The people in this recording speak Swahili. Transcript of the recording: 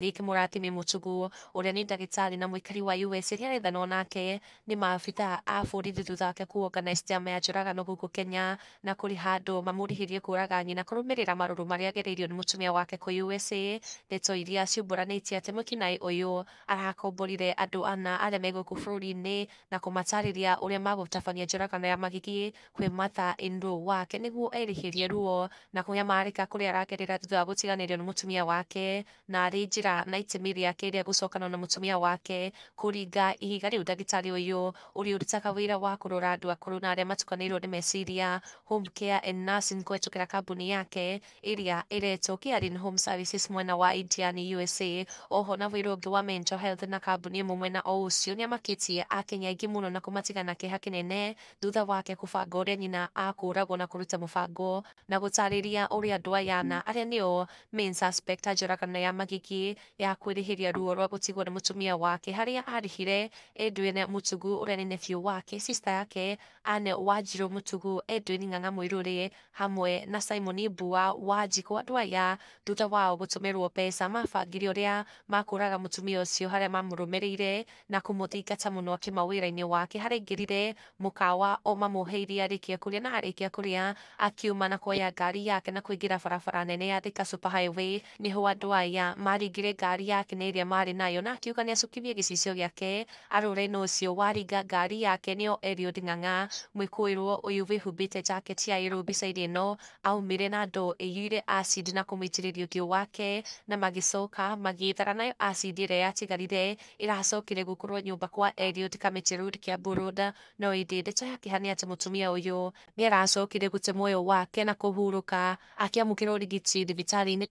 Rick Mũrathime Mũtugu ũrĩa nĩ ndagĩtarĩ na mũikari wa US rĩrĩa arethanwo nake nĩ maabithaa a borithi thutha wake kuorganize jama ya njũragano gũkũ Kenya na kũrĩha andũ mamũrĩhĩrie kũraga nyina kũrũmĩrĩra marũrũ marĩa agereirio nĩ mũtumia wake kũ USA. Ndeto iria ciumbũranĩtie atĩ mũkinaĩ ũyũ arakomborire andũ ana arĩa me gũkũ bũrũri-inĩ na kũmatarĩria ũrĩa magũtabania njũragano ya magigi kwĩ Martha Ĩndũ wake nĩguo erĩhĩrie ruo na kũnyamarĩka kũrĩa aragerera thutha wa gũtiganĩrio nĩ mũtumia wake na arĩ njĩra na itemi rĩake rĩa gũcokana na mũtumia wake kũringa ihiga rĩu. Ndagĩtarĩ ũyũ ũrĩa ũrutaga wĩra wa kũrora andũ akũrũ na arĩa matukanĩirwo nĩ meciria home care and nursing kũhetũkĩra kambuni yake ĩrĩa ĩretwo Caring Home Services mwena wa Indiana USA. Oho na wĩra ũngĩ wa mental health na kambuni ĩmwe mwena o ũcio nĩamakĩtie akenya aingĩ mũno na kũmatiga na kĩeha kĩnene thutha wake kũbanga ũrĩa nyina akũragwo na kũruta mũbango na gũtarĩria ũrĩa andũ aya ana arĩa nĩo main suspect a njũragano ya magigi ya kwĩrĩhĩria ruo rwa gũtigwo nĩ mũtumia wake, harĩa arĩhire Edwin Mũtugu ũrĩa nĩ nephew wake, sister yake Anne Wanjirũ Mũtugu, Edwin Ng'ang'a Mũirũrĩ hamwe na Simon Mbua Wanjikũ. Andũ aya thutha wao gũtũmĩrwo mbeca mabangire ũrĩa makũraga mũtumia ũcio, harĩa mamũrũmĩrĩire na kũmũthingata mũno kĩmawĩra-inĩ wake, harĩa aingĩrire mũkawa o mamũheire arĩkie kũrĩa na arĩkia kũrĩa akiuma na kuoya ngari yake na kũingĩra barabara nene ya Thika Super Highway. Nĩho andũ aya maringire ngari yake na ĩrĩa marĩ nayo na akiuga nĩ acukithie gĩcicio gĩake arũre na ũcio waringa ngari yake nĩo Eliud Ng'ang'a, mwĩkũĩrwo ũyũ wĩhumbĩte jacket ya yellow mbica-inĩ ĩno, aumire na ndoo ĩiyũire acid na kũmũitĩrĩria ũthiũ wake na magĩcoka magĩthara, nayo acid ĩrĩa yatigarire ĩracokire gũkorwo nyũmba kwa Eliud Kamiti Road, Kiambu Road. No ĩndĩ ndeto yakiha nĩ atĩ mũtumia ũyũ nĩ aracokire gũte muoyo wake na kũhurũka akĩamũkĩra ũrigiti thibitarĩ-inĩ.